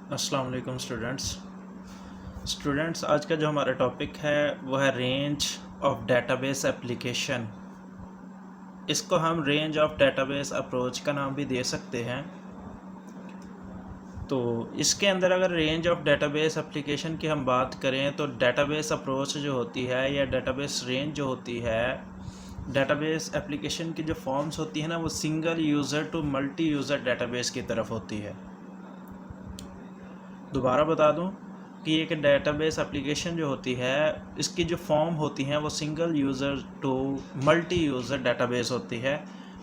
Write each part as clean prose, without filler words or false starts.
अस्सलाम वालेकुम स्टूडेंट्स आज का जो हमारा टॉपिक है वो है रेंज ऑफ डेटाबेस एप्लीकेशन। इसको हम रेंज ऑफ डेटाबेस अप्रोच का नाम भी दे सकते हैं। तो इसके अंदर अगर रेंज ऑफ डेटाबेस एप्लीकेशन की हम बात करें तो डेटाबेस अप्रोच जो होती है या डेटाबेस रेंज जो होती है, डेटाबेस एप्लीकेशन की जो फॉर्म्स होती है ना, वो single user to multi user database की तरफ होती है। दोबारा बता दूं कि एक डेटाबेस एप्लीकेशन जो होती है, इसकी जो फॉर्म होती हैं वो single user to multi user database होती है।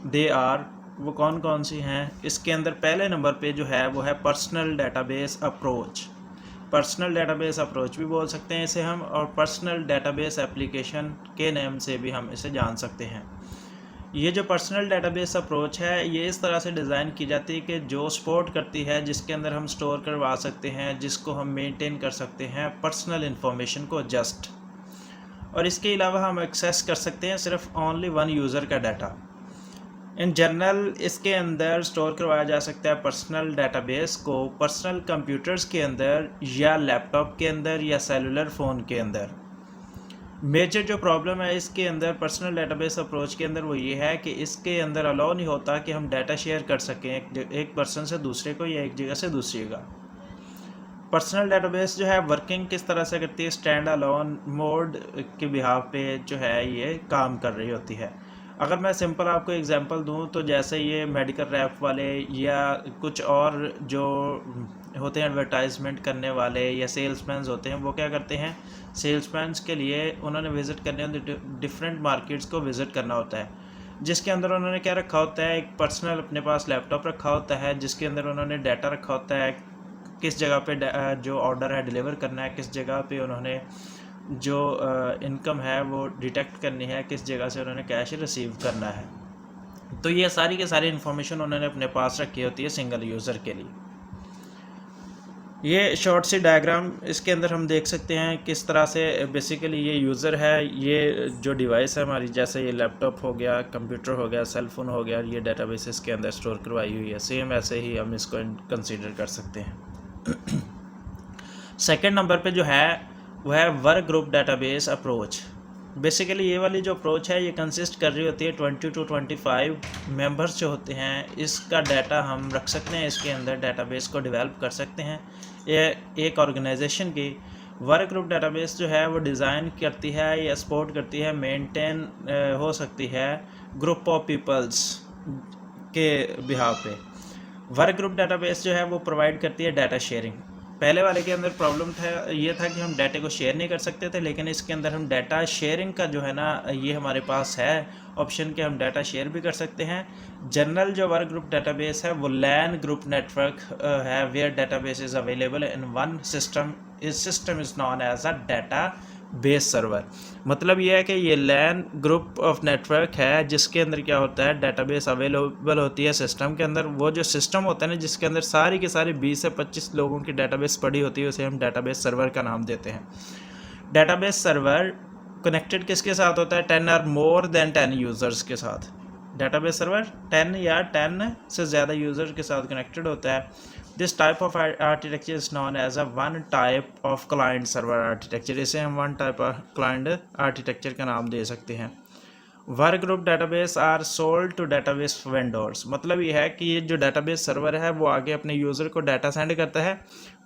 दे आर, वो कौन कौन सी हैं? इसके अंदर पहले नंबर पे जो है वो है personal database approach. Personal database approach भी बोल सकते हैं इसे हम, और पर्सनल डेटाबेस एप्लीकेशन के नेम से भी हम इसे जान सकते हैं। ये जो पर्सनल डेटाबेस अप्रोच है, ये इस तरह से डिज़ाइन की जाती है कि जो सपोर्ट करती है, जिसके अंदर हम स्टोर करवा सकते हैं, जिसको हम मेंटेन कर सकते हैं पर्सनल इन्फॉर्मेशन को जस्ट, और इसके अलावा हम एक्सेस कर सकते हैं सिर्फ ओनली वन यूज़र का डाटा। इन जनरल इसके अंदर स्टोर करवाया जा सकता है पर्सनल डेटाबेस को पर्सनल कंप्यूटर्स के अंदर या लैपटॉप के अंदर या सेलुलर फ़ोन के अंदर। मेजर जो प्रॉब्लम है इसके अंदर पर्सनल डेटाबेस अप्रोच के अंदर वो ये है कि इसके अंदर अलाउ नहीं होता कि हम डाटा शेयर कर सकें एक पर्सन से दूसरे को या एक जगह से दूसरी जगह। पर्सनल डेटाबेस जो है वर्किंग किस तरह से करती है, स्टैंड अलोन मोड के बिहाव पे जो है ये काम कर रही होती है। अगर मैं सिंपल आपको एग्जांपल दूं तो जैसे ये मेडिकल रैप वाले या कुछ और जो होते हैं एडवर्टाइजमेंट करने वाले या सेल्समैन होते हैं, वो क्या करते हैं, सेल्समैन के लिए उन्होंने विज़िट करने होते, डिफरेंट मार्केट्स को विज़िट करना होता है, जिसके अंदर उन्होंने क्या रखा होता है, एक पर्सनल अपने पास लैपटॉप रखा होता है जिसके अंदर उन्होंने डाटा रखा होता है, किस जगह पे जो ऑर्डर है डिलीवर करना है, किस जगह पे उन्होंने जो इनकम है वो डिटेक्ट करनी है, किस जगह से उन्होंने कैश रिसीव करना है। तो ये सारी की सारी इन्फॉर्मेशन उन्होंने अपने पास रखी होती है सिंगल यूज़र के लिए। ये शॉर्ट सी डायग्राम इसके अंदर हम देख सकते हैं किस तरह से बेसिकली ये यूज़र है, ये जो डिवाइस है हमारी, जैसे ये लैपटॉप हो गया, कंप्यूटर हो गया, सेल फोन हो गया, ये डेटाबेस के अंदर स्टोर करवाई हुई है। सेम ऐसे ही हम इसको कंसीडर कर सकते हैं। सेकेंड नंबर पे जो है वो है work group database approach. Basically ये वाली जो अप्रोच है ये कंसिस्ट कर रही होती है 20 to 25 मेंबर्स जो होते हैं, इसका डाटा हम रख सकते हैं, इसके अंदर डेटाबेस को डेवलप कर सकते हैं। ये एक ऑर्गेनाइजेशन की वर्क ग्रुप डेटाबेस जो है वो डिज़ाइन करती है या सपोर्ट करती है, मेंटेन हो सकती है ग्रुप ऑफ पीपल्स के बिहाव पे। वर्क ग्रुप डेटाबेस जो है वो प्रोवाइड करती है डाटा शेयरिंग। पहले वाले के अंदर प्रॉब्लम था, ये था कि हम डाटे को शेयर नहीं कर सकते थे, लेकिन इसके अंदर हम डाटा शेयरिंग का जो है ना, ये हमारे पास है ऑप्शन के हम डाटा शेयर भी कर सकते हैं। जनरल जो वर्क ग्रुप डेटाबेस है वो लैन ग्रुप नेटवर्क है, where database is available in one system, इस system is known as a database server. मतलब ये है कि ये लैन ग्रुप ऑफ नेटवर्क है जिसके अंदर क्या होता है, डाटाबेस अवेलेबल होती है सिस्टम के अंदर। वो जो सिस्टम होता है ना जिसके अंदर सारी की सारी 20 से 25 लोगों की डाटाबेस पड़ी होती है, उसे हम डाटाबेस सर्वर का नाम देते हैं। डाटाबेस सर्वर कनेक्टेड किसके साथ होता है, 10 और मोर देन 10 यूज़र्स के साथ। डाटाबेस सर्वर 10 या 10 से ज़्यादा यूज़र के साथ कनेक्टेड होता है। This type of architecture is known as a one type of client server architecture. इसे हम one type of client architecture का नाम दे सकते हैं। Work group database are sold to database vendors. मतलब ये है कि ये जो डेटाबेस सर्वर है वो आगे अपने यूज़र को डाटा सेंड करता है।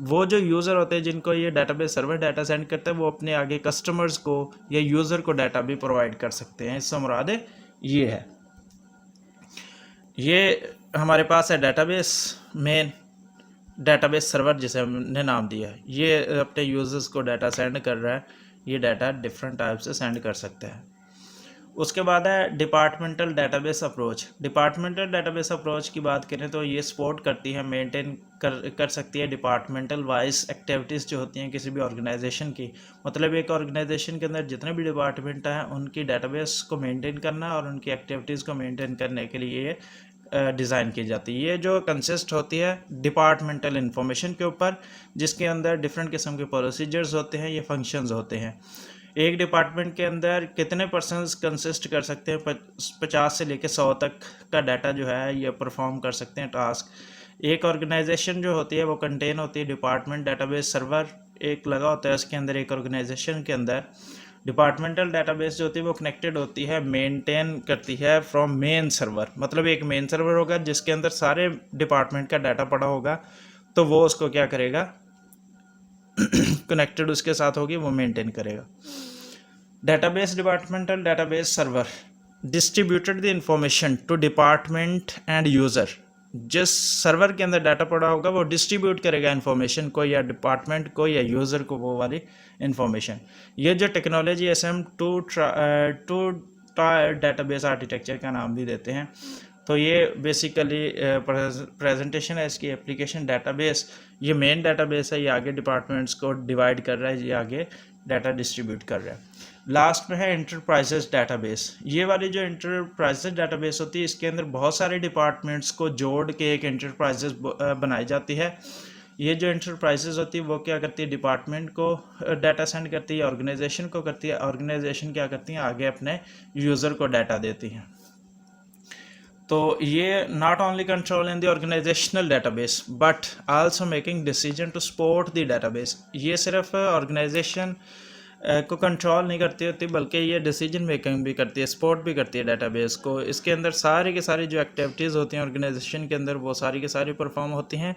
वो जो यूज़र होते हैं जिनको ये डेटाबेस सर्वर डाटा सेंड करता है, वो अपने आगे कस्टमर्स को या यूज़र को डाटा भी प्रोवाइड कर सकते हैं। इससे मुराद ये है, ये हमारे पास है डेटाबेस मेन, डेटाबेस सर्वर जिसे हमने नाम दिया है, ये अपने यूज़र्स को डाटा सेंड कर रहा है। ये डाटा डिफरेंट टाइप से सेंड कर सकता है। उसके बाद है departmental database approach. Departmental database approach की बात करें तो ये सपोर्ट करती है, मेंटेन कर सकती है डिपार्टमेंटल वाइज एक्टिविटीज़ जो होती हैं किसी भी ऑर्गेनाइजेशन की। मतलब एक ऑर्गेनाइजेशन के अंदर जितने भी डिपार्टमेंट हैं उनकी डेटाबेस को मेंटेन करना और उनकी एक्टिविटीज़ को मेंटेन करने के लिए डिज़ाइन की जाती है। ये जो कंसिस्ट होती है डिपार्टमेंटल इंफॉर्मेशन के ऊपर, जिसके अंदर डिफरेंट किस्म के प्रोसीजर्स होते हैं, ये फंक्शंस होते हैं। एक डिपार्टमेंट के अंदर कितने पर्सन्स कंसिस्ट कर सकते हैं, 50 से लेकर 100 तक का डाटा जो है ये परफॉर्म कर सकते हैं टास्क। एक ऑर्गेनाइजेशन जो होती है वो कंटेन होती है डिपार्टमेंट डेटाबेस सर्वर एक लगा होता है उसके अंदर, एक ऑर्गेनाइजेशन के अंदर डिपार्टमेंटल डेटाबेस जो होती है वो कनेक्टेड होती है, मेंटेन करती है फ्रॉम मेन सर्वर, मतलब एक मेन सर्वर होगा जिसके अंदर सारे डिपार्टमेंट का डाटा पड़ा होगा, तो वो उसको क्या करेगा, कनेक्टेड उसके साथ होगी, वो मेंटेन करेगा। Database departmental database server distributed the information to department and user, जिस सर्वर के अंदर डाटा पड़ा होगा वो डिस्ट्रीब्यूट करेगा इन्फॉर्मेशन को, या डिपार्टमेंट को या यूज़र को वो वाली इन्फॉर्मेशन। ये जो टेक्नोलॉजी ऐसे हम टू डेटाबेस आर्किटेक्चर का नाम भी देते हैं। तो ये बेसिकली प्रेजेंटेशन है इसकी। एप्लीकेशन डेटाबेस, ये मेन डेटाबेस है, ये आगे डिपार्टमेंट्स को डिवाइड कर रहा है, ये आगे डाटा डिस्ट्रीब्यूट कर रहा है। लास्ट में है इंटरप्राइजेस डेटाबेस। ये वाली जो इंटरप्राइजेस डेटाबेस होती है इसके अंदर बहुत सारे डिपार्टमेंट्स को जोड़ के एक इंटरप्राइजेस बनाई जाती है। ये जो इंटरप्राइजेस होती है वो क्या करती है, डिपार्टमेंट को डाटा सेंड करती है, ऑर्गेनाइजेशन को करती है, ऑर्गेनाइजेशन क्या करती है आगे अपने यूज़र को डाटा देती हैं। तो ये not only control in the organisational database but also making decision to support the database. ये सिर्फ ऑर्गेनाइजेशन को कंट्रोल नहीं करती होती बल्कि ये डिसीजन मेकिंग भी करती है, सपोर्ट भी करती है डेटाबेस को। इसके अंदर सारी की सारी जो एक्टिविटीज़ होती हैं ऑर्गेनाइजेशन के अंदर वो सारी की सारी परफॉर्म होती हैं।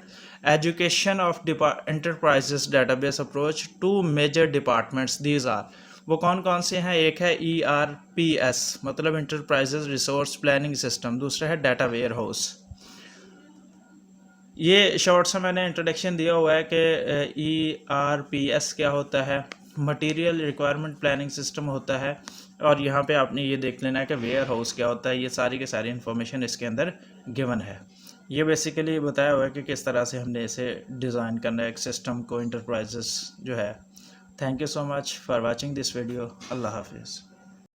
Education of enterprises database approach to major departments, these are, वो कौन कौन से हैं, एक है ERPS मतलब इंटरप्राइजेस रिसोर्स प्लानिंग सिस्टम, दूसरा है डाटा वेयर हाउस। ये शॉर्ट से मैंने इंट्रोडक्शन दिया हुआ है कि ERPS क्या होता है, मटेरियल रिक्वायरमेंट प्लानिंग सिस्टम होता है, और यहाँ पे आपने ये देख लेना है कि वेयर हाउस क्या होता है। ये सारी की सारी इन्फॉर्मेशन इसके अंदर गिवन है। ये बेसिकली बताया हुआ है कि किस तरह से हमने इसे डिज़ाइन करना है एक सिस्टम को, इंटरप्राइजेस जो है। Thank you so much for watching this video. Allah Hafiz.